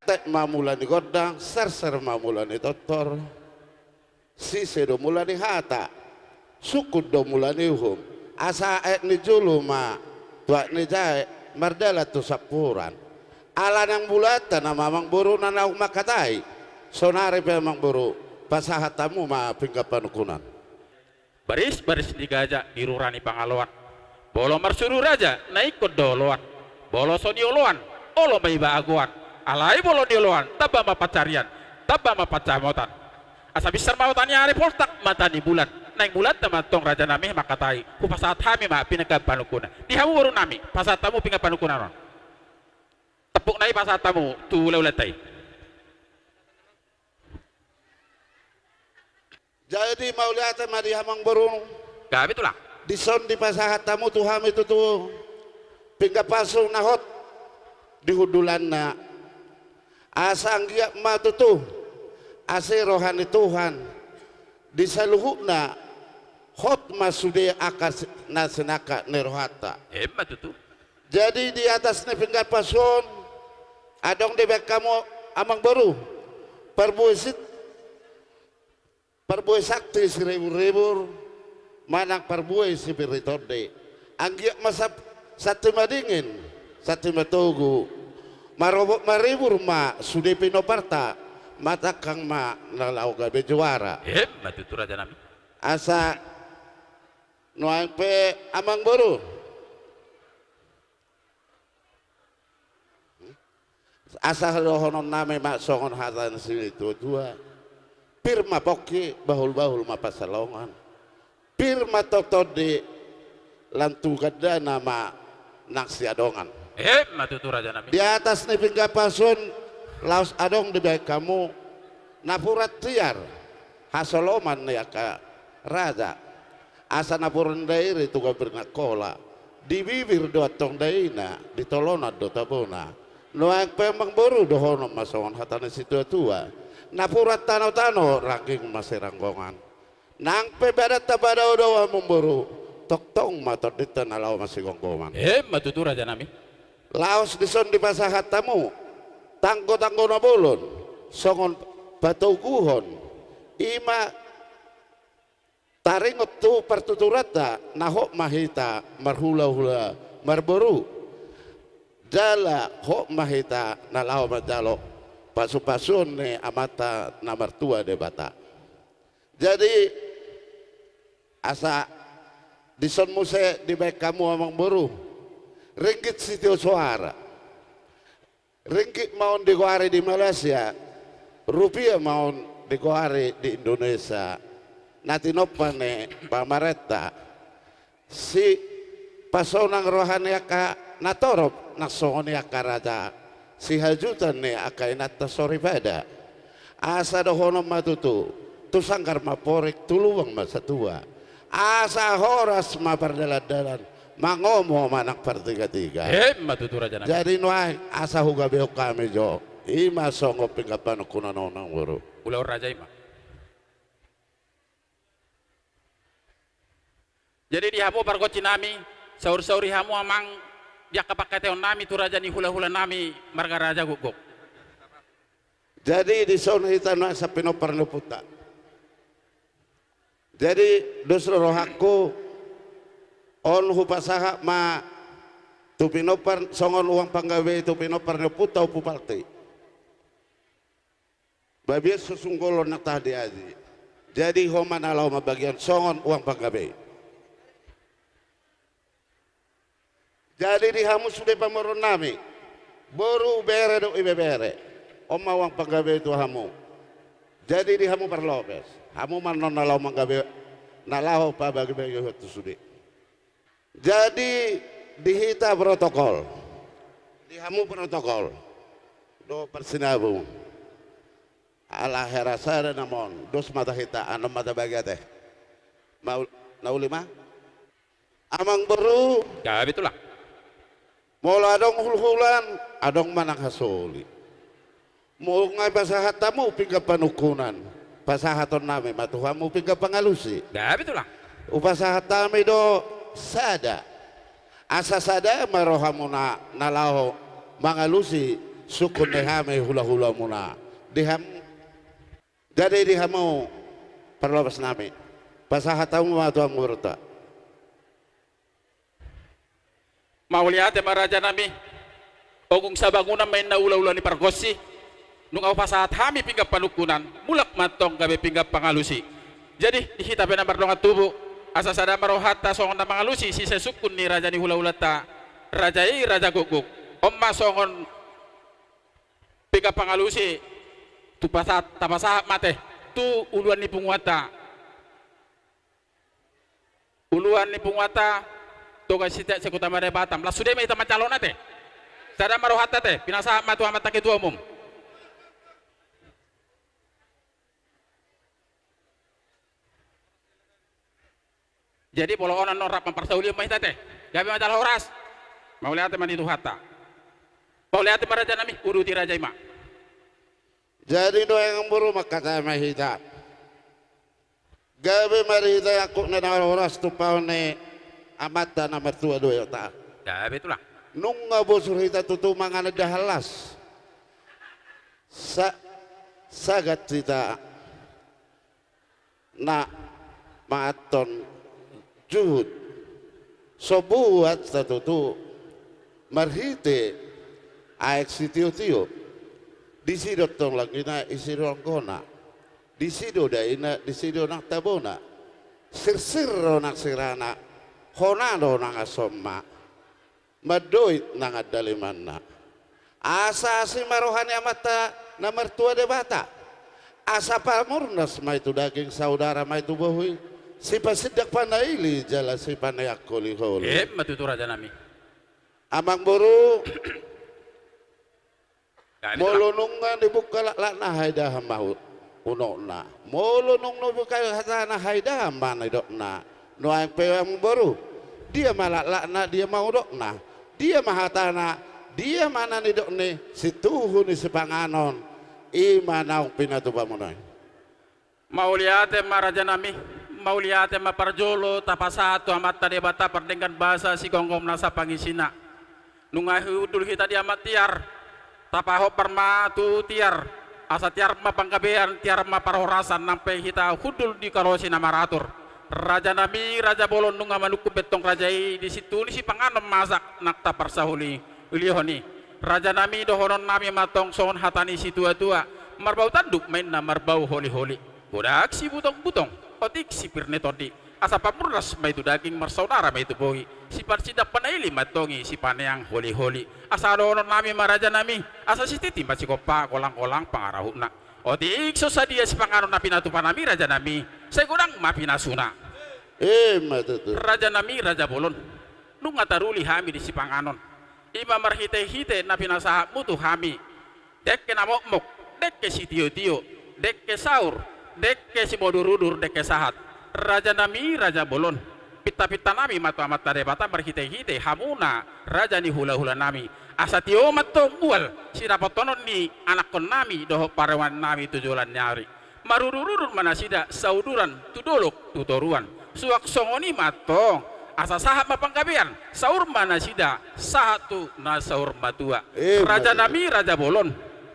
tek mamula ni godang ser mamula ni totor sise do mula ni hata sukud do mula ni hum asa ni julu ma tuak ni jae mardala tu sapuran ala nang bulatan na mamang buru na nauk makatai sonare pe mamang buru pasahatamu ma pinggapanukunan baris di gajah dirurani pangaloan bolo marsuru raja naik ke doloan bolo sonioloan olo mai baaguan alai bolo dioloan tabba ma pacarian tabba ma pacamotan asa bisar mawatani hari poltak mata ni bulan naik bulan tematong raja nami makatai ku pasat hami ma pinggapanukunan dihamu baru nami pasatamu pinggapanukunan tepuk naik pasatamu tu leuletai. Jadi mau lihat mari hamang burung Gak itulah dison di pasahatamu Tuhan itu tuh pingga pasung nahot di hudulan na asang giak matu tuh ase rohani Tuhan di saluhuna hot masude akas nasenaka nerohata hebat itu. jadi di atasnya pingga pasun adong di bek kamu amang baru perbuai sakti seribu-ribu manang perbuai spiritode anggiak masa satu madingin satu matogu marobok maribur ma sudah pinoparta mata kang ma nalau gabe juara Hebat itu raja nami asa nuang pe amang baru asa lohonon name mak songon hatan sini tua pirma poki bahul-bahul ma pasalongan pirma totode lantu gada nama naksi adongan hebat itu raja nami di atas nih pingga pasun laos adong di baik kamu napurat tiar hasoloman ya ka raja asa napuran dairi itu gak bernakola di bibir dua tong daina di tolona do tabona nuang pemang baru dohono masongan hatane situ tua napurat tano-tano ranking masih ranggongan nang pebada tabada doa memburu tok-tong matot di tanah lau masih gonggongan hebat itu raja nami laos dison di pasahat tamu tanggo-tanggo na bolon songon batu guhon ima taringot tu pertuturata nahok mahita marhula-hula marboru jala hok mahita nalau majalo pasu-pasun ne amata namar tua de bata jadi asa dison muse di baik kamu amang boru ringgit sitio suara ringgit mau digoare di Malaysia rupiah mau digoare di Indonesia nanti nopane pamareta si pasonang rohani aka natorop nasongoni aka raja si hajutan ne aka inata sori pada asa dohono matutu tu sangkar maporek tuluang masa tua asa horas ma perdalan-dalan mangomo manak pertiga-tiga hebat itu raja nami jadi nuai asa huga beok kami jo ima songo pinggapan kuna nonang buru ulah raja ima jadi di hamu pargoci nami saur-sauri hamu amang dia kapakai teon nami tu raja ni hula-hula nami marga raja guguk jadi di sana kita nuai sapino perlu puta jadi dosro rohaku on hupasaha ma tupinopar songon uang panggawe tupinopar ne puta upupalte babies susungkolon nak tadi aji jadi homan alau ma bagian songon uang panggawe jadi di hamu sudah pamoron nami boru bere do ibe bere oma uang panggawe itu hamu jadi di hamu perlopes hamu manon nalau manggawe nalau pa bagi-bagi itu sudah jadi dihita protokol dihamu protokol do persinabu ala herasara namon dos mata hita anam mata bagia teh mau nau lima amang beru ya itulah mola adong hul-hulan adong manang hasoli mau ngai pasahat tamu pingga panukunan pasahaton nami matuhamu pingga pangalusi ya itulah upasahat tami do sada asa sada marohamuna nalaho mangalusi sukun dehame hula-hula muna diham jadi dihamu perlobas nami pasahatamu matuang murta mau lihat maraja nami ogong sa bangunan main na ula-ula ni pargosi nung au pasahat hami pinggap panukunan mulak matong gabi pinggap pangalusi jadi dihitape na mardongat tubo asa sada marohata songon na pangalusi si sesukun ni raja ni hula-hula ta raja guguk omma songon pinggap pangalusi tu pasahat tapasahat mate tu uluan ni pungwata toga sita sekuta mare batam la sudah mai taman calon ate sada marohata te pinasa matu amat ketua umum jadi polo onan norak mempersauli mai tate gabe macal horas mau lihat teman itu hatta mau lihat maraja nami uruti raja ima jadi do yang buru makata mahita gabe marita aku na horas tu paune amata na mertua do ta gabe itulah nung ngabusur hita tutu mangana dahalas sagat kita na maaton juhud so buat tatutu marhite aek si tio disidot tong lagi na isidong kona disido daina disido nak tabona sirsiro nak sirana honado nang asomma madoit nang adalimanna asa si marohani amata na mertua debata asa pamurnas ma itu daging saudara ma itu bohui si pasidak panaili jala si panayak koli-koli matutu raja nami amang buru molonungan dibuka lakna haidah maut unokna molonung no buka hatana haidah mana idokna no ang pewang baru dia malakna dia mau dokna dia mahatana dia mana ni dokne situhu ni sepanganon imanaung pinatu pamunay mau lihat maraja nami mau lihat parjolo tapasatu amat tadi bata perdengkan bahasa si gonggom nasa pangisina nungahi udul kita di amat tiar tapaho perma tu tiar asa tiar ma pangkabean tiar ma parhorasan nampai kita hudul di karosi namaratur raja nami raja bolon nunga manuku betong rajai di situ ni si panganom masak nakta parsahuli ulihoni raja nami dohonon nami matong son hatani si tua-tua marbau tanduk main na marbau holi-holi budak si butong-butong otik si pirne todi asa pamurnas ma itu daging marsaudara ma itu bohi si parsidak panaili matongi si paneang holi-holi asa dohonon nami maraja nami asa si titi masih kopa kolang-kolang pangarahuna otik sosadia si panganon na pinatupan nami raja nami saya kurang ma pinasuna matutu raja nami raja bolon nung ngataruli hami di si panganon ima marhite-hite na pinasaha mutu hami dekke na mokmok dekke si tio-tio dekke saur dekke si modur-udur dekke sahat raja nami raja bolon pita-pita nami mata-mata debata marhite-hite hamuna raja ni hula-hula nami asa tio matong ual si rapotonon ni anak kon nami doho parewan nami tujulan nyari marurururun mana sida sauduran tudolok tutoruan suak songoni matong asa sahat mapangkabian saur mana sida satu na saur matua raja nami raja bolon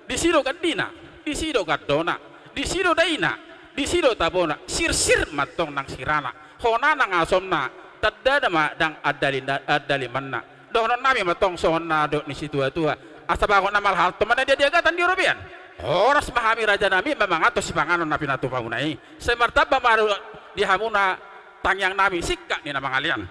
disido kadina disido kadona disido daina disido tabona sir matong nang sirana hona nang asomna tadda ma dang adalimanna dohon nami matong sona do ni situa-tua asa bakon namal hal teman dia gatan di European oras mahami raja nami memang atos si panganon na pinatu pamunai semartaba maru di hamuna tangyang nami sikka ni na mangalian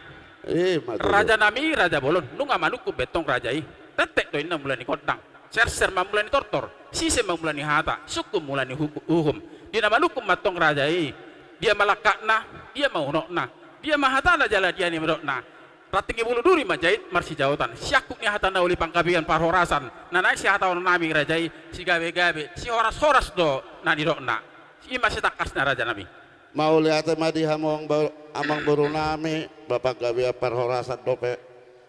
raja nami raja bolon nunga manuku betong rajai tetek do ina mulani kodang ser mamulani tortor sise mamulani hata suku mulani hukum di nama manuku matong rajai dia malakakna dia maunokna dia mahatana jala dia ni medokna ratingi bulu duri majait marsi jawatan siakuknya hatana uli pangkabian parhorasan nanai si hatawan nami rajai si gabe-gabe si horas-horas do nani dokna si masih takasna raja nami mau lihat madi amang baru nami bapak gabe parhorasan dope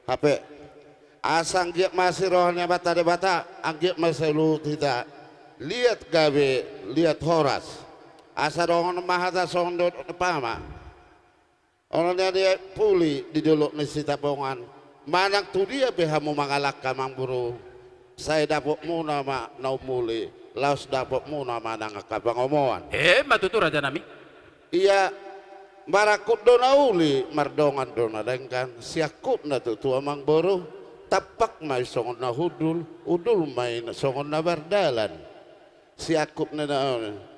HP asang giat masih rohnya bata de bata anggit masih lu tidak lihat gabe lihat horas asa rohon mahata sondot pama orangnya dia puli di dolok ni si tapongan manang tu dia behamu mangalak kamang buru saya dapat muna ma naumuli laos dapat muna ma nangakabangomoan matutu Raja Nami. iya marakut dona uli mardongan dona dengkan siakut na tu amang boro tapak may songon na hudul udul may songon na bardalan siakut na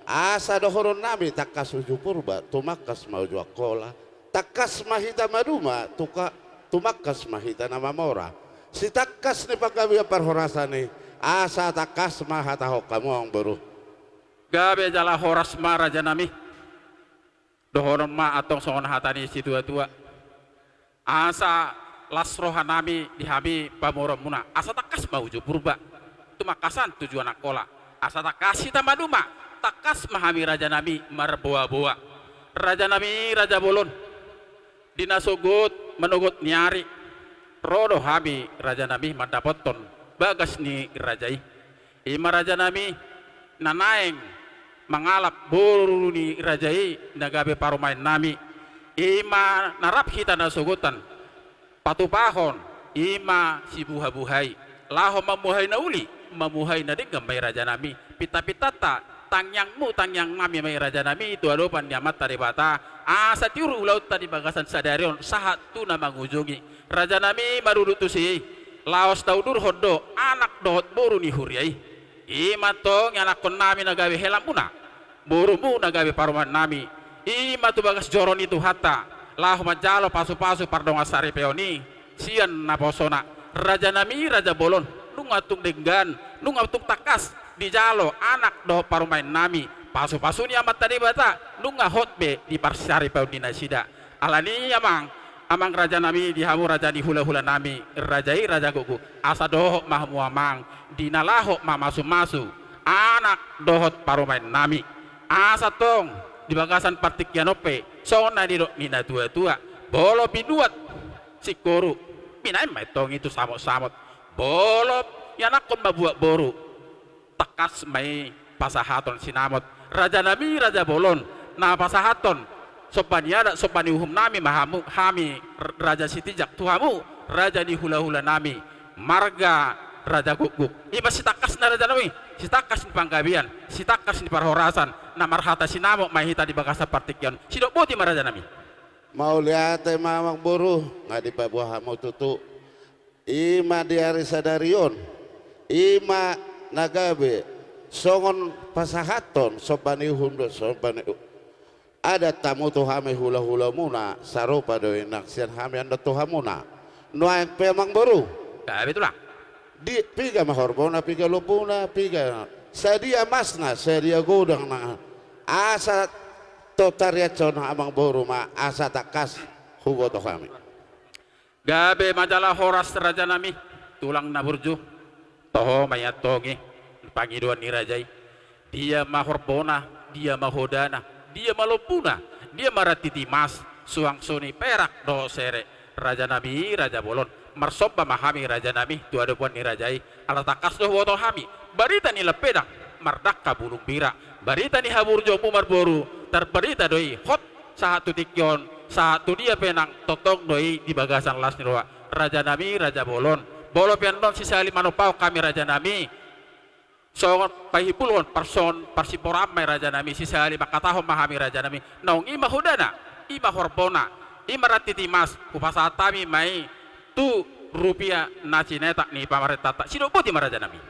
asa dohoron nami takas uju purba tumakas mauju akola takas mahita maduma tumakas mahita na mamora si takas ni pagkabia parhorasani asa takas mahataho kamu ang boro Gabe jala horas ma Raja Nami. Dohoron ma atong songon hatani si tua-tua. Asa lasroha nami dihami pamorom muna. Asa takas mauju purba. Tumakasan tujuan akola. Asa takasi tamaduma. Takas mahami Raja Nami marboa-boa. Raja Nami Raja Bolon. Dinasugut menugut nyari. Rodo hami Raja Nami mandapoton. Bagas ni Rajai. Ima Raja Nami nanaeng mangalap buru ni Rajai nagabe parumain nami. Ima narap kita nasugutan. Patupahon ima si buha-buhay. Laho mamuhay na uli. Mamuhay na din may Raja Nami. Pita-pitata tangyangmu tangyang nami may Raja Nami itu adopan nyamat tadi bata asa tiuru laut tadi bagasan sadarion sahat tu na mangujungi Raja Nami marudutusi laos daudur hodo anak dohot buru ni huriai ima tong anak kon nami nagawe helam muna burumu nagawe paruman nami ima tu bagas joron itu hatta lahu majalo pasu-pasu pardong asari peoni sian naposona Raja Nami Raja Bolon nungatung denggan nungatung takas di jalo anak do parumain nami pasu-pasu ni amat tadi bata nunga hotbe di parsari peoni nasida alani amang Raja Nami dihamu Raja di hula-hula nami Rajai Raja gugu asa dohok mahmu amang dinalahok masu-masu anak dohot parumain nami asa tong di bagasan partik yanope sona di dok nina tua-tua bolo pinuat si koru pinai mai tong itu samot-samot bolo yanak kon mabuak boru takas mai pasahaton sinamot Raja Nami Raja Bolon na pasahaton sopani ada sopani uhum nami mahamu hami Raja Sitijak tuhamu Raja di hula-hula nami marga Raja Guguk iba sitakas na Raja Nami sitakas ni panggabian sitakas ni parhorasan na marhata sinamo mahita di bagasa partikyan sidok buti ma Raja Nami mau lihat mamang buru nggak di pabuah mau tutu ima diari sadarion ima nagabe songon pasahaton sopani uhum do sopani ada tamu tu hame hula-hula muna sarupa doi naksian hame anda tu hamuna nuain pemang baru itulah di piga mahorbona piga lupuna piga sedia masna sedia gudang na asa totaria cona amang baru ma asa takas hubo tu hame gabe majalah horas Raja Nami tulang naburju toho mayat togi pangiduan ni Rajai dia mahorbona dia mahodana dia malopuna dia maratiti mas suang suni perak do sere Raja Nami Raja Bolon marsoba mahami Raja Nami tu ada puan ni Rajai ala takas do woto hami barita ni lepedang mardaka bulung bira barita ni haburjo mumar boru terberita doi hot satu tikyon satu dia penang totong doi di bagasan las ni roa Raja Nami Raja Bolon bolo piandon sisa limanopau kami Raja Nami songon pahipulon person parsiporam may Raja Nami sisa lima katahom mahami Raja Nami naung ima hudana ima horbona ima ratitimas kupasatami may tu rupiah nacinetak ni pamaretata sino buti ma Raja Nami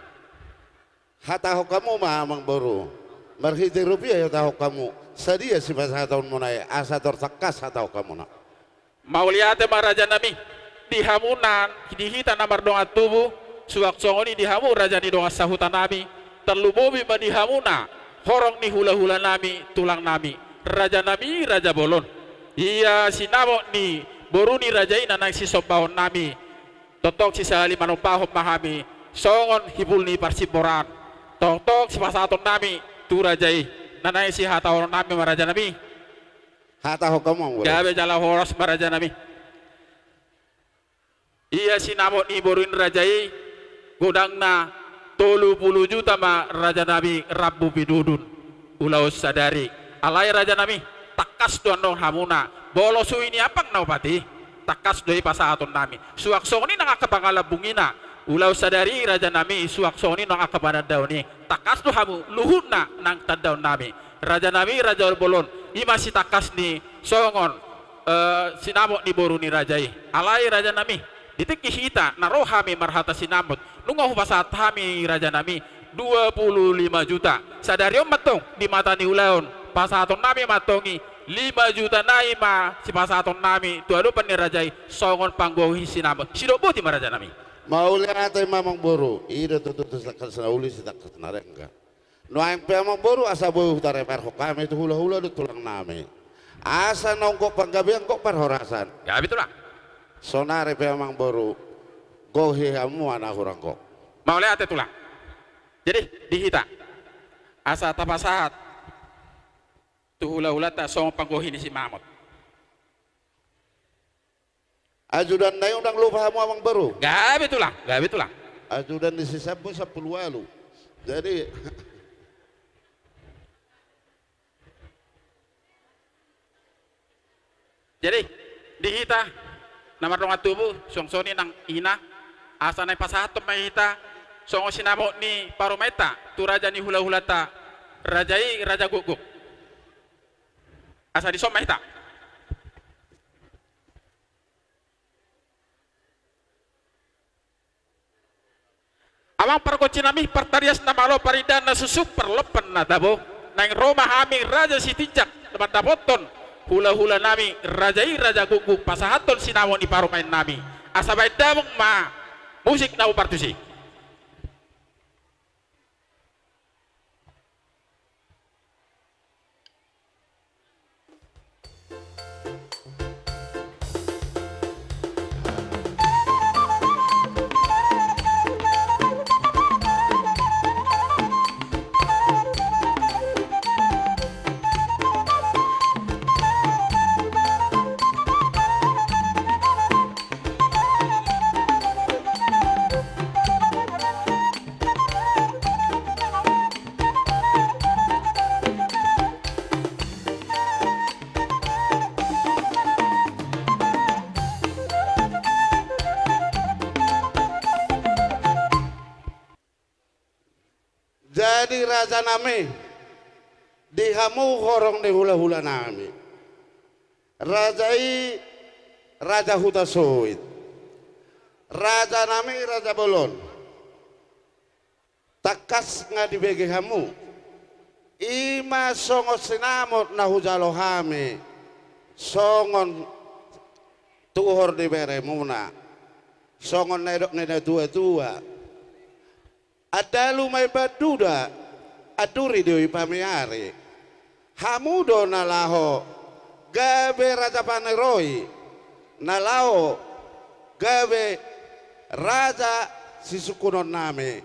hataho kamu mamang baru marhiti rupiah ya tahu kamu sedia si pasahaton mo na asa tortakas hataho kamu na mau lihat ma Raja Nami dihamunan dihita namar donga tubuh suak songoni dihamu Raja ni donga sahutan nami terlubobi ma dihamuna horong ni hula-hula nami tulang nami Raja Nami Raja Bolon iya sinamo ni boru ni Rajai nanang si sobahon nami totok si sali manupahom mahami songon hibul ni parsiporan totok si pasaton nami tu Rajai nanang si hatahon nami ma Raja Nami hataho kamu gabe jala horas ma Raja Nami iya sinamo ni boru ni Rajai godang na 30 juta ma Raja Nami Rabu Bidudun ulaus sadari alai Raja Nami takas doan dong hamuna bolo su ini apang naupati takas doi pasahaton nami suak song ni nangakabangala bungina ulau sadari raja nami suaksoni nong akapada dauni takas tu hamu luhutna nang tadaun nami raja nami raja bolon ima si takas ni songon sinamot ni boru ni rajai alai raja nami ditik hita narohami marhata sinamot nunga hupasat hami raja nami 25 juta sadari matong di mata ni ulaon pasaton nami matongi 5 juta naima si pasaton nami tu adu pani rajai songon panggohi sinamot sidobuti maraja nami Mauli atay mamang boro, ida tututus takal sa uli si takal na rengga. No ang pemang boro asa boy hutare perho kami itu hula-hula do tulang nami. Asa nongko panggabi ang ko perhorasan. gabi tu lah Sonare pemang boro, gohi hamu anak orang ko. mau lihat itu lah jadi dihita asa tapasahat tu hula-hula ta songon panggohi ni si mamot Ajudan na yung nang lupa mo amang baro. gabi tu lah Ajudan ni si Sampo sa pulwalo. Jadi dihita namar dong tubuh songsoni nang ina asa nai pasahat to mahita songo sinamo ni parometa tu raja ni hula-hula ta rajai raja guguk asa di som mahita awang parkocinami partarias namalo paridana susuk perlepen na dabo nang Roma hami raja si tijak teman dapoton hula-hula nami rajai raja guguk pasahaton sinamo ni paromain nami asabay damong ma musik na upartusi jadi raja nami dihamu horong di hula-hula nami. Rajai raja huta soit. Raja nami raja bolon. Takas nga dibegi hamu. Ima songo sinamot na hujalo hami. Songon tuhor di bere muna. Songon nedok neda tua-tua. Ada lumai baduda aduri dewi pamiari hamudo nalaho gabe raja paneroi nalao gabe raja sisukunon name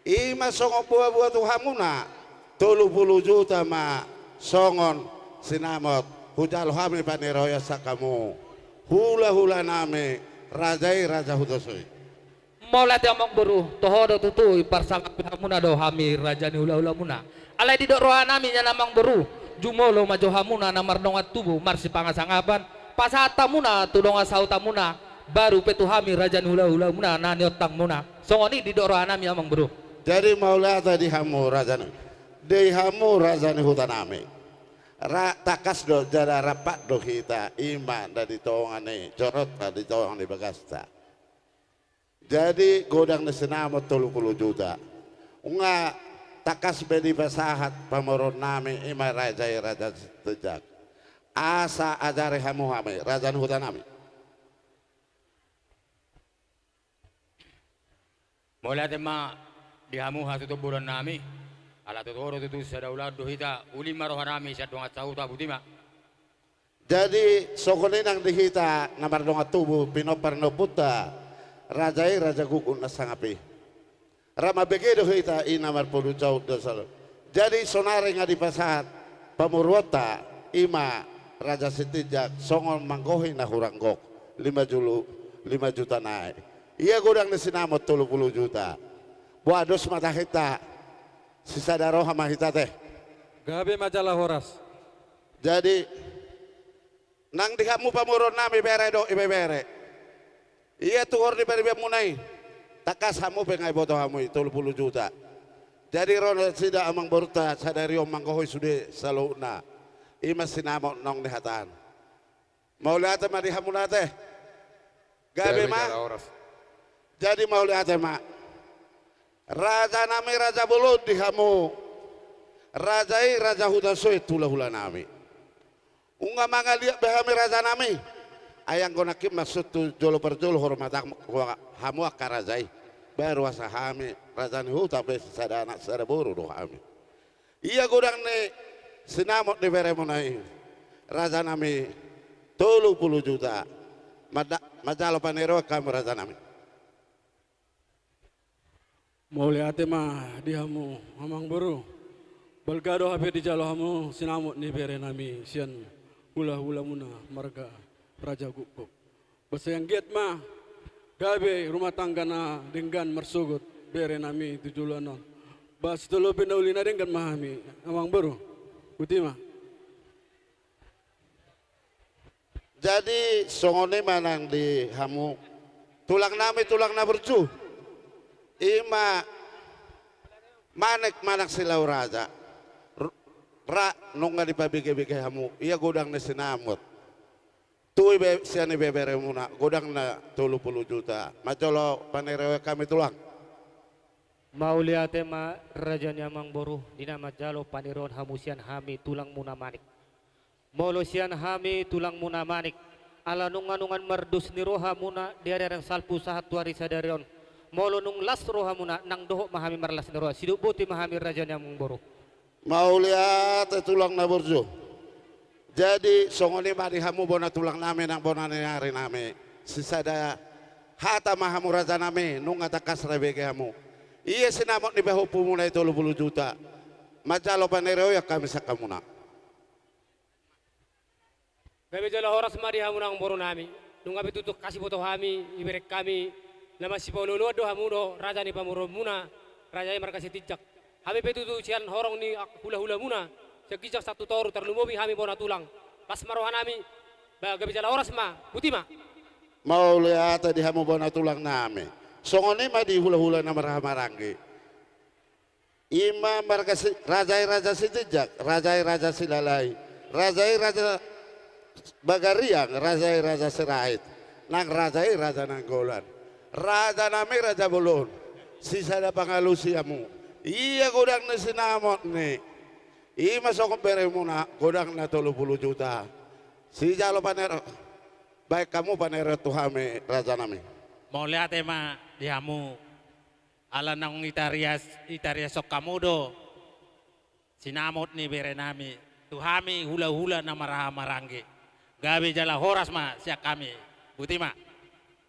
ima songo buah-buah tu hamuna 30 juta ma songon sinamot hujal hami paneroya sakamu hula-hula name rajai raja hudosoi Maulat yang mong buru tohodo tutui parsangap hamuna do hami raja ni hula-hula muna alai di roha nami nya namang buru jumolo majo hamuna namar dongat tubuh marsi pangasangapan pasata muna tudonga sauta muna baru petu hami raja ni hula-hula muna nani otang muna songoni di roha nami amang buru jadi maulat di hamu raja ni hutanami takas do jada rapat do kita iman dari tongane corot dari tong di bagasta. Jadi godang na sinamo 30 juta. Unga takas bedi pasahat pamoron nami ima raja tejak. Asa ajare hamu hami raja hutan nami. Mula tema di hamu hatu tu bulan nami. Ala tu oro tu sadaulah dohita uli maroha nami sa dongat sauta butima. Jadi sokoninang dihita namar dongat tubuh pinoparno puta. Rajai raja gukun na sangapi. Rama begitu kita inamar podo jauh dasar. Jadi sonare nga di pasahat pamurwata ima raja sitijak songon manggohi na huranggok 5 juta naik. Iya godang na sinamot 30 juta. Buados mata kita sisa daroha mahita teh. Gabe majalah horas. Jadi nang dihamu pamuron nami bere do ibe bere. Iya tuh hor di beri munai. takas hamu pengai boto hamu 30 juta. Jadi ron sida amang berta sadari omang kohoy sude saluna. Ima sinamot nong nihatan. Mau lihat ma di hamu nate. Gabe ma. Jadi mau lihat ma. Raja nami raja bulut di hamu. Rajai raja hudasoy tula-hula nami. Unga mga lihat behami raja nami. Ayang ko nakim maksud tu jolo per jolo hormat hamu akarajai. Baru asa hami raja ni huta be sada anak sada buru do hami. Iya godang ne sinamot ni bere monai. Raja nami 30 juta. Majalo panero kami raja nami. Mau lihat mah dihamu amang baru. Balgado hape di jalo hamu sinamot ni bere nami sian hula-hula muna marga Raja Gupuk. Basta yang giat mah gabe rumah tangga na dengan mersugut bere nami tujulanon. Bas tulo pinauli na dengan mahami amang baru. Buti mah. Jadi songone manang di hamu tulang nami tulang na berju. Ima manek manak silau raja. Ra nunga di pabige-bige hamu. Iya godang na sinamot. Tuwi be siani bebere muna godang na 30 juta. Macolo panerewe kami tulang. Mau lihat ma raja nyamang boru dina majalo paniron hamusian hami tulang muna manik. Molo sian hami tulang muna manik. Ala nungan merdus ni roha muna diarang salpu sahat tuari sadarion. Molo nung las roha muna nang doho mahami marlas ni roha. Siduk buti mahami raja nyamang boru. Mau lihat tulang na berju. Jadi songone mari hamu bona tulang name nang bona hari name. Sisada hata mahamu raja name nung atakas rebege hamu. Iya sinamot ni behupu mulai 30 juta. Macalo panereo ya kami sakamuna. Gabi jala horas mari hamu nang boro nami. Nung gabi tutuk kasih foto kami iberek kami. Nama si Paulo do hamu do raja ni pamuro muna. Raja yang mereka setijak. Kami petutu sian horong ni hula-hula muna. Sekijak satu toru terlumobi kami bona tulang. Pas marohan nami. Gabi jala horas ma. Buti ma. Mau lihat di hamu bona tulang name. Songone ma di hula-hula na marangge. Ima marga raja sitijak, raja silalai, raja bagariang, raja serait, nang raja nanggolan, raja nami raja bolon, sisa da pangalusiamu. Iya godang na sinamot ni, ima sokong pere muna godang na 30 juta. Si jalo panero, baik kamu panero tuhame raja nami. Mau lihat ma dihamu ala nang itarias sok kamudo sinamot ni bere nami tuhami hula-hula na marangge gabe jala horas ma siak kami buti ma.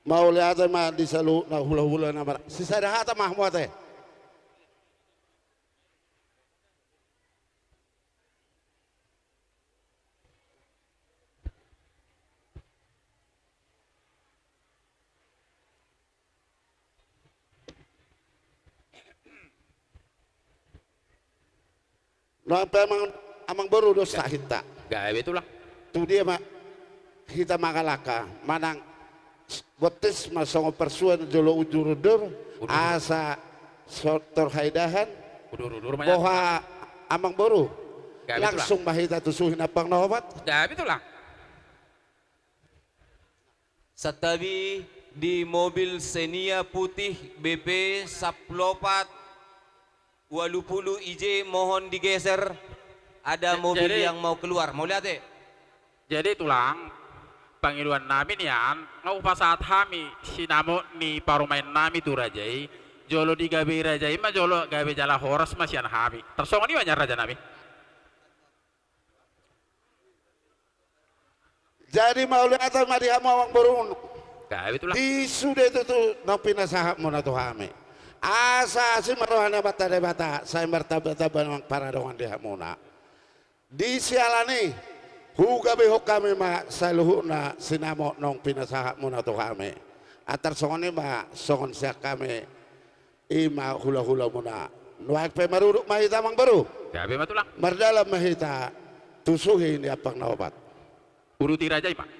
Mau lihat ma di salu na hula-hula na sisa dah hata mah muate. No amang baru dosa hita. Gawe itulah. Tu dia mak kita makalaka manang botis masong persuan jolo ujurudur asa sotor haidahan Udur boha amang baru Gawe langsung mahita tusuhin apang nawabat. Gawe itulah. Satabi di mobil Xenia putih BP Saplopat 80 IJ mohon digeser. Ada mobil Jadi- yang mau keluar. Mau lihat deh. Jadi tulang pangiluan nami nian ngau pasaat hami sinamo ni parumain nami tu rajai jolo di gabe rajai ma jolo gabe jala horas masian hami tersongon ni banyak raja nami. Jadi mau lihat mari hamu amang baru Gawe itulah. di sudah itu tuh nopi nasahap mo na tuhame. Asa si marohana bata saya bertaba-taba ng para dongan di hamuna. Di sialani huga behok kami ma sa luhuna sinamo nong pinasahap mo na to kami. Atar songon ma songon siya kami ima hula-hula muna. Nuwag pa maruruk mahita mang baru. Gawe ma tulang. Mardalam mahita tusuhin ni apang naobat. Uruti rajai ma.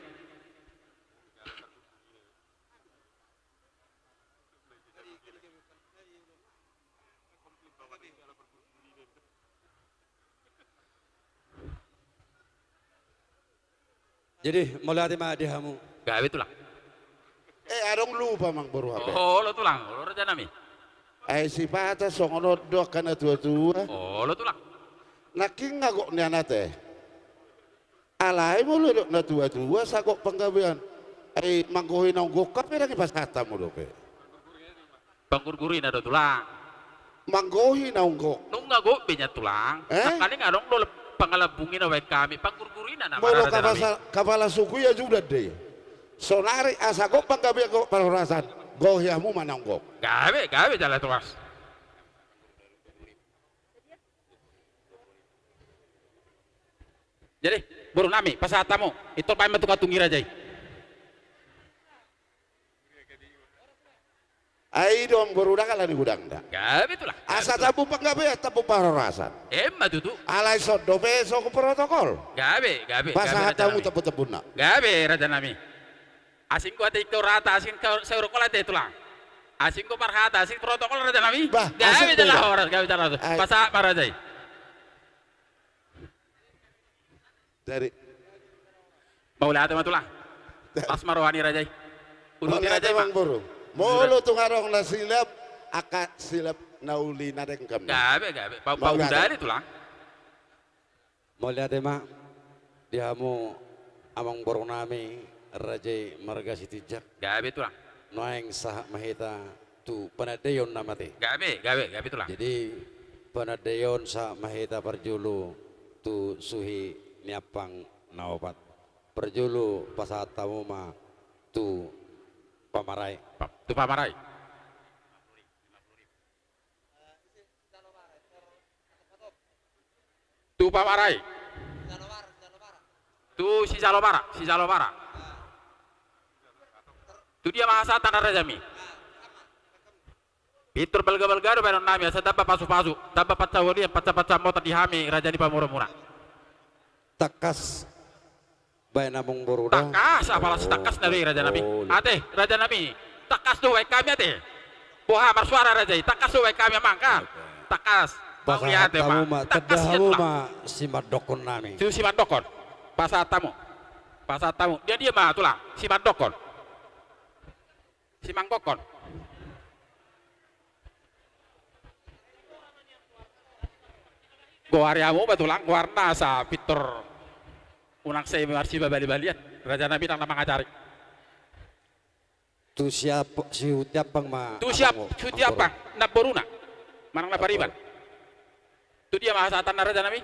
Jadi mulai ate mah dihamu. Gawe tulang. Adong lupa mang baru apa. Oh, lo tulang. Lo raja nami. Si pata songono dok kana tua-tua. Oh, lo tulang. Naking ngagok ni anate. Alay mo lo na tua-tua sagok penggawean. Manggohin ang gokap lagi pas kata mo lo pe. Panggur-gurin ada tulang. Manggohin ang gok. Nung ngago benya tulang. Nakaling adong lo pangalabungin away kami. Panggur-gurin na Molo kapala suku ya juga deh. Sonari asagok penggawean gok parorasan. Gohyamu manang gok. Gawe jalan tuas. Jadi, buru nami, pasatamu, itu pa matu katungi rajay. Ai dong berudak ala di gudang dah. Gawe itulah. Asa tabu penggawe tabu parorasan. Matu tu. Alai sodo beso ke protokol. Gawe. Pasatamu tepu-tepu nak. Gawe raja nami. Asing ko ate ikaw rata, asing ko seurukol ate tulang. Asing ko parhata, asing protokol raja nami. Bah, gawe asing jalan beda. orang, gawe jalan tu. Ay. Pasa marajay. Dari Maula ate matulang. Pas marwani rajay. Uruti rajay mang mak. buru. Molo tu ngarong na silap akat silap nauli na rin kami. Gawe. Bau dari tulang. Mulai ate mah dihamu amang borong nami Raja Marga Sitijak. Gawe tulang. Noeng sah mahita tu panadayon namate. Gawe tulang. Jadi panadayon sa mahita parjulu tu suhi niapang naopat. Parjulu pasatamu ma tu pamaray. Tu pamaray. Tu pamaray. Tu si Jalobara. Tu dia mahasatan rajami. Pitur balga-balga do baron nami asa dabba pasu-pasu, dabba pacawali paca-paca mota dihami raja di pamura-mura. Takas bay namong boruda. Takas apalah takas dari raja nami. Ate raja nami. Takas do kami ate. Boha marsuara raja, takas do kami mangka. Takas. Pasatamu ma tadahamu ma simadokon nami. Si Mandokon. Pasatamu. Dia mah tulang. Si Mandokon. Si Mangkokon. Goariamu batulang warna sa Pitor unang saya marsi babali-balian raja nabi nang namang acari. Tu siap si utiapang ma. Tu siap apa? Naboruna. Manang napariban. Tu dia mahasatan na raja nabi.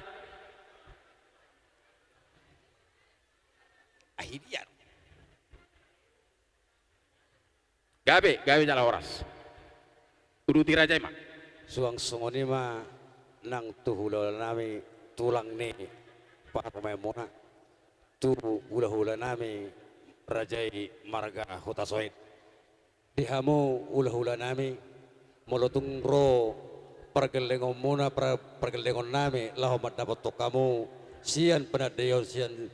Ahidian. Gabe jala oras. Uruti raja emang. Suang sungoni ma nang tuhula nami tulang ni para mona tu hula-hula nami Rajai Marga Hutasoid dihamu hula-hula nami molotung ro pergelengon muna pergelengon nami laho dapat to kamu sian penadayon sian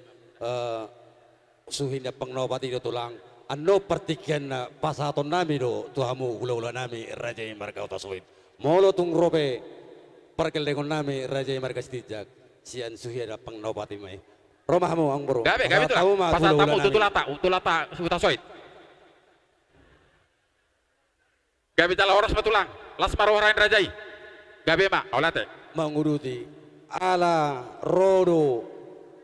suhinnya pengnobati do tulang ano partikian na pasaton nami do tuhamu hula-hula nami Rajai Marga Hutasoid molotung robe pergelengon nami Raja Marga Sitijak sian suhiana pengnobati mai romahmu ang bro Gabe tu lah pasal tamu utulata Hutasoid gabe jala oras batulang las marwarain rajai gabe mak olate manguruti ala rodo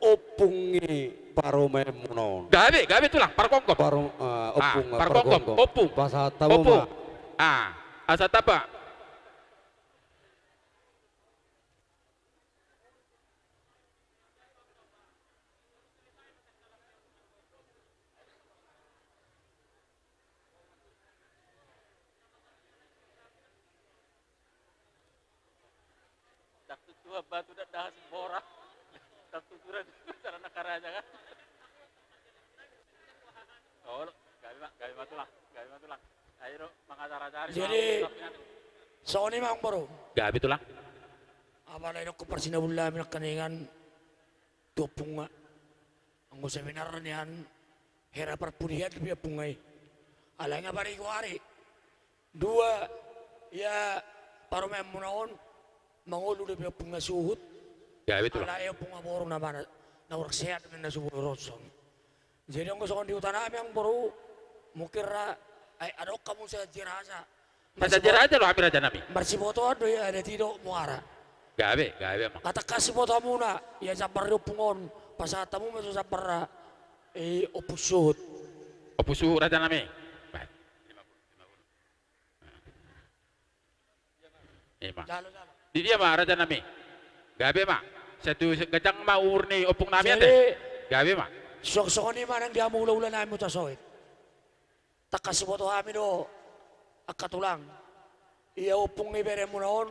opungi parome munon gabe tulang parkongkop opung parkongkop opung pasal tamu ma asa tapa batu dah sembora tak tuturan cara nakaraja kan oh gawe matulang ayo mangacara cari jadi soalnya mang bro gawe tulang apa na ko parsinabula mi kaningan tupunga ang seminar niyan hera perpudian dia pungay ala nga bari ko ari dua ya parume munaon mangulu dia punga suhut gawe tulang ala ayo punga borong na mana na work sehat na subuh rosong Jadi ang gusto kong di utana kami ang baru mukira ay ano kamu sa jirasa. Raja Raja lo ambil raja nami. Marsiboto ano ya ada tido muara. Gabe mah. Kata kasih boto muna ya sa barrio pungon pasata mo maso sa para opusut. Opusu raja nami. Baik. 50. Lalo. Di dia mah raja nami. Gabe mah. Satu gajang mah urni opung nami ate. Jadi Gabe mah. sok-sok ni man ang di amo ula-ula namin mo tasoit. Takasih boto kami do akatulang. Iya upong ibere mo noon.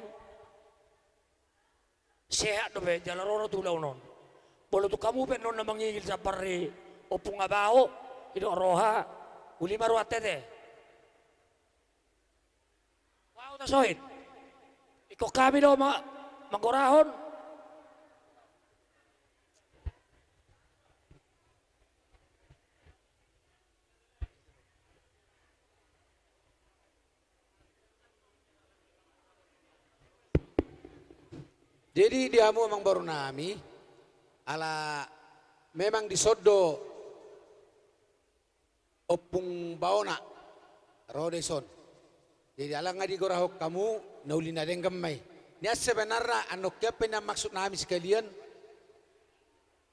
Sehat do be, jalaroro tulaw noon. Bolo tu kamu pe noon na mangigil sa pari upong abaho, ido roha, uli maruate de. Wow, tasoit. Iko kami do magorahon. Jadi diamu memang baru nami ala memang disodo opung baona rodeson. Jadi ala ngadi gorahok kamu naulina den gamay. Nia sebenarnya anok ya pena maksud nami sekalian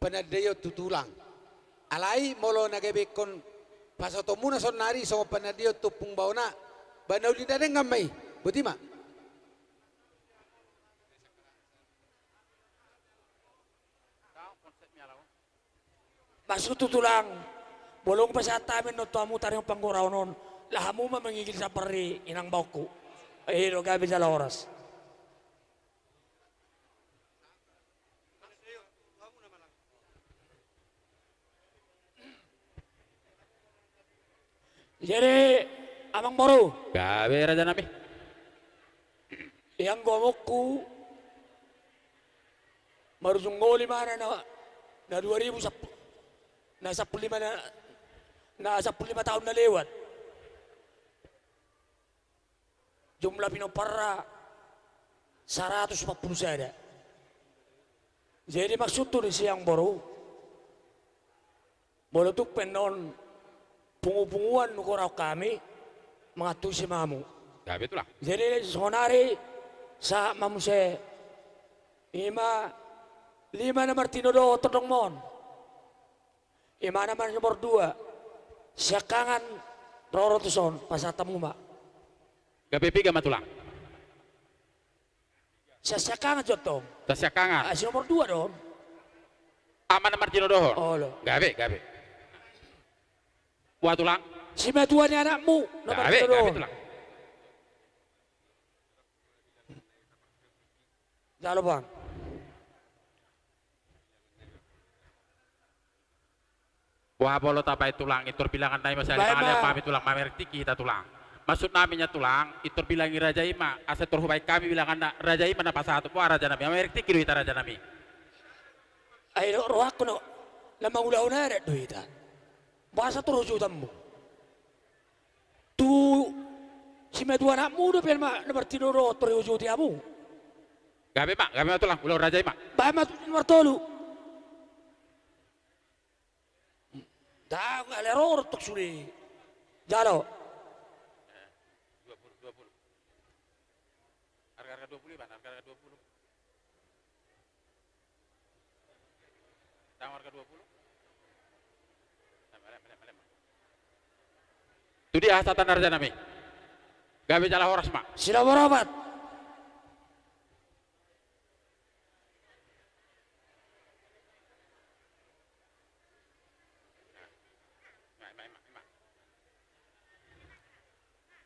penadayo tutulang. Alai molo nagebekon pasoto muna son nari sama penadayo tupung baona banaulina den gamay. Betul mak? Masuk tutulang. Bolong pa sa tamin no tuamu taring pangguraw noon. Lahamu mamangigil sa pari inang bauku. Ay gabi sa oras. Jadi amang baru. Gabe raja nami. Yang gomokku marusungoli mana na 2010. Nasa 15 tahun na lewat. Jumlah pinopara 140 sada. Jadi maksud tuh di siang baru. Bolo tuh penon pungu-punguan nukoraw kami mga tusi mamu. Gabe tulang. Jadi sonari sa mamuse 5 na Martino do todong mon. Ima naman nomor 2, siakangan Roro Tuson, pasatamu mak. Gabe piga matulang. Siakangan jotong. Siakangan. Si nomor 2 dong. Aman Martino dohon. Oh lo. Gabe. Wah tulang. Si metuannya anakmu, nomor 2 Gabe dong. tulang. Jalo bang. Wah bolo tapai tulang itur bilangan naik masih Baik, ada Ma. pami tulang mamerti kita tulang. Maksud naminya tulang itur bilangi raja ima aset turhubai kami bilangan na raja ima na pasatu po raja nami mamerti kiri ita raja nami. Ay rohak ko no. Lamang ulaw na rin duita. Basa terus jutammu. Tu si metuan anakmu do pelma nomor 3 do terus jutiamu. Gabe ma tulang ulau raja ima. Baik ma nomor 3. Dah, galeror tuk suri. Jalo. 20. Harga 20 ban, harga 20. Tang harga 20. Itu dia asatan harga nami. Gabe jala horas mak. Sila berobat.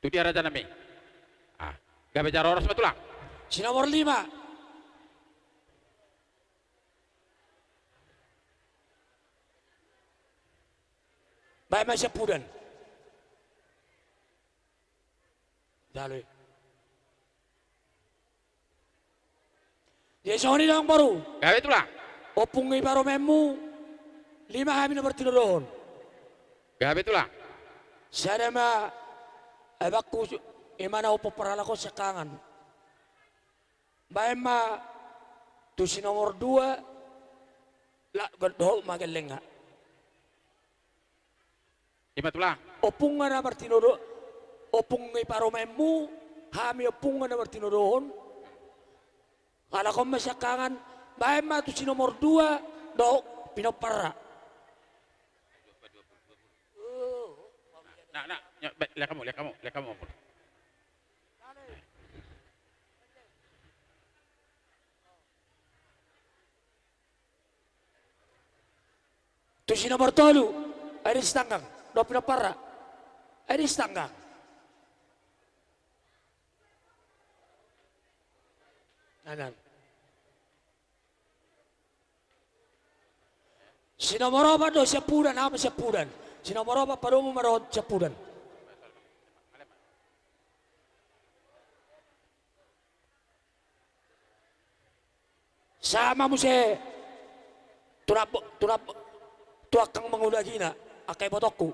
Itu dia raja nami. Gabe jala horas mak tulang. Si nomor 5. Baik masih pudan. Daloy. Yesoni lang baru. Gabe tulang. Opung baru memu. 5 kami nomor 3 doon. Gabe tulang. Sada ma abakku imana upo parala ko sa kangan. Baik ma tu si nomor 2 la godho magaling nga. Imatulah. Opung nga na martinodo, opung ngay paromemu, hami opung nga na martinodohon. Kala ko masyakangan, bahay matu si nomor 2, do pinopara. Nah, lihat kamu. Tu si nomor 3, ay di stanggang, do pinopara. Ay di stanggang. Anan. Si nomor 4 do siapudan, ama siapudan. Si nomor 4 padomo marot siapudan. Sama mo si tuak kang mangulagi na akay botokku.